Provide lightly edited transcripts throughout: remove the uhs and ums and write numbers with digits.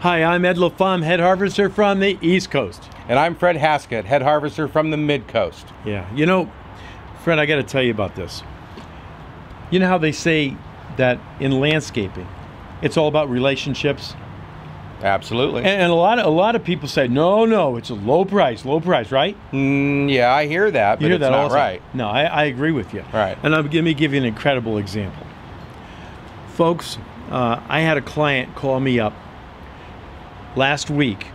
Hi, I'm Ed LaFamme, head harvester from the East Coast. And I'm Fred Haskett, head harvester from the Mid Coast. Yeah, you know, Fred, I got to tell you about this. You know how they say that in landscaping, it's all about relationships? Absolutely. And a lot of people say, no, it's a low price, right? Yeah, I hear that, but You hear it's that not also? right. No, I agree with you. Right. And let me give you an incredible example. Folks, I had a client call me up last week,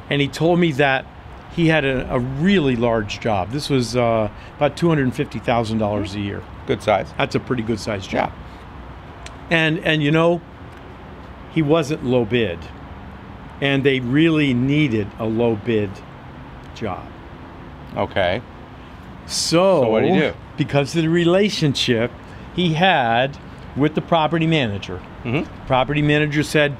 and he told me that he had a really large job. This was about $250,000 a year. Good size. That's a pretty good sized job. And you know, he wasn't low bid, and they really needed a low bid job. Okay. So what did he do? Because of the relationship he had with the property manager, property manager said,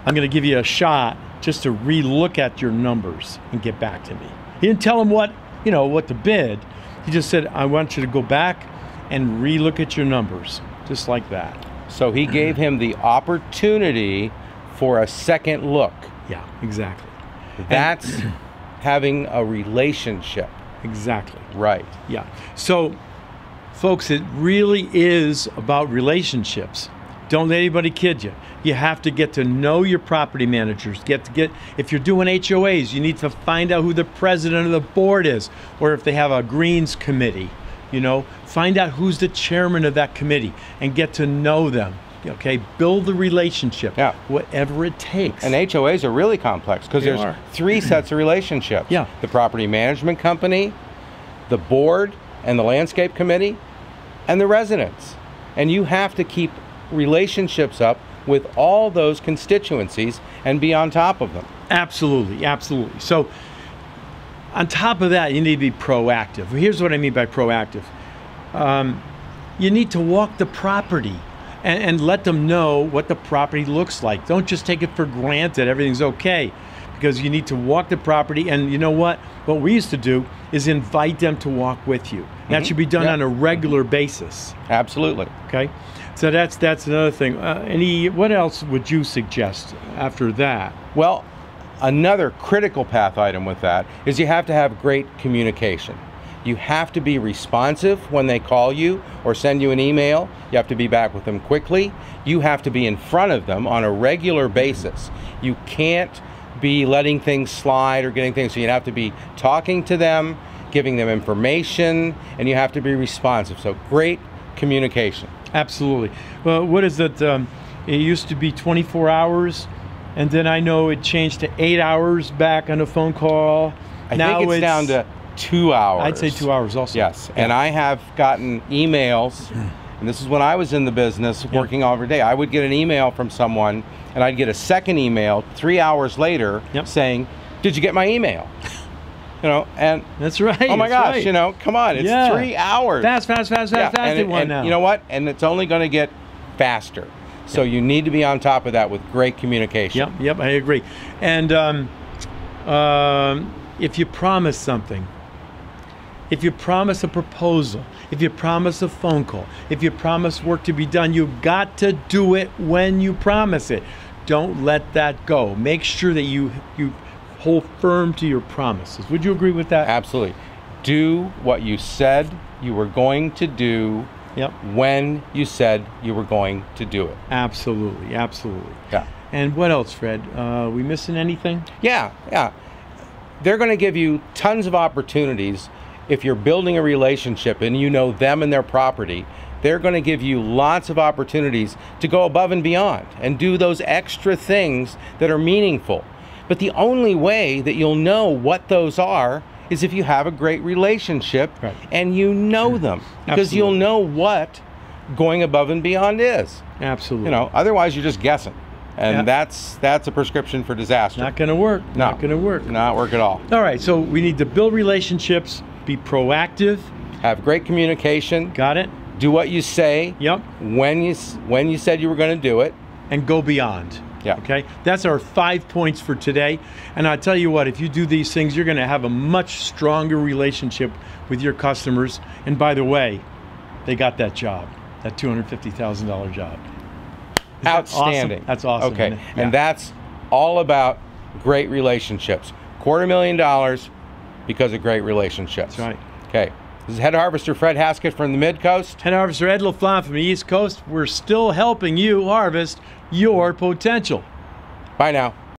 I'm going to give you a shot just to re-look at your numbers and get back to me. He didn't tell him what to bid. He just said, I want you to go back and re-look at your numbers, just like that. So he gave him the opportunity for a second look. Yeah, exactly. That's having a relationship. Exactly. Right. Yeah. So, folks, it really is about relationships. Don't let anybody kid you. You have to get to know your property managers. If you're doing HOAs, you need to find out who the president of the board is, or if they have a greens committee, find out who's the chairman of that committee and get to know them. Okay, build the relationship. Yeah. Whatever it takes. And HOAs are really complex because They there's are. 3 sets of relationships. Yeah. The property management company, the board and the landscape committee, and the residents. And you have to keep relationships up with all those constituencies and be on top of them. Absolutely, absolutely. So on top of that, you need to be proactive. Here's what I mean by proactive. You need to walk the property and let them know what the property looks like. Don't just take it for granted everything's okay, because you need to walk the property. And you know what? What we used to do is invite them to walk with you. That should be done on a regular basis. Absolutely. Okay, so that's another thing. What else would you suggest after that? Well, another critical path item with that is you have to have great communication. You have to be responsive when they call you or send you an email. You have to be back with them quickly. You have to be in front of them on a regular basis. You can't be letting things slide or getting things, so you have to be talking to them, giving them information, and you have to be responsive. So great communication. Absolutely. Well, what is it? It used to be 24 hours, and then I know it changed to 8 hours back on a phone call. I think it's down to 2 hours. I'd say 2 hours also. Yes, and I have gotten emails, and this is when I was in the business working all every day. I would get an email from someone, and I'd get a second email 3 hours later saying, did you get my email? And that's right. Oh my gosh, right. Come on, it's 3 hours. Fast. And you know what? And it's only going to get faster. So you need to be on top of that with great communication. Yep, I agree. And if you promise something, if you promise a proposal, if you promise a phone call, if you promise work to be done, you've got to do it when you promise it. Don't let that go. Make sure that you hold firm to your promises. Would you agree with that? Absolutely. Do what you said you were going to do when you said you were going to do it. Absolutely. Yeah. And what else, Fred? We missing anything? Yeah. They're going to give you tons of opportunities if you're building a relationship and you know them and their property. They're going to give you lots of opportunities to go above and beyond and do those extra things that are meaningful. But the only way that you'll know what those are is if you have a great relationship and you know them. Because you'll know what going above and beyond is. Absolutely. Otherwise you're just guessing. And that's a prescription for disaster. Not going to work. No. Not going to work. Not work at all. All right, so we need to build relationships, be proactive. Have great communication. Got it. Do what you say. Yep. When you said you were going to do it. And go beyond. Yeah. Okay, that's our 5 points for today. And I'll tell you what, if you do these things, you're going to have a much stronger relationship with your customers. And by the way, they got that job, that $250,000 job. Outstanding. That's awesome. Okay, and that's all about great relationships. $250,000 because of great relationships. That's right. Okay. This is Head Harvester Fred Haskett from the Mid-Coast. Head Harvester Ed LaFlamme from the East Coast. We're still helping you harvest your potential. Bye now.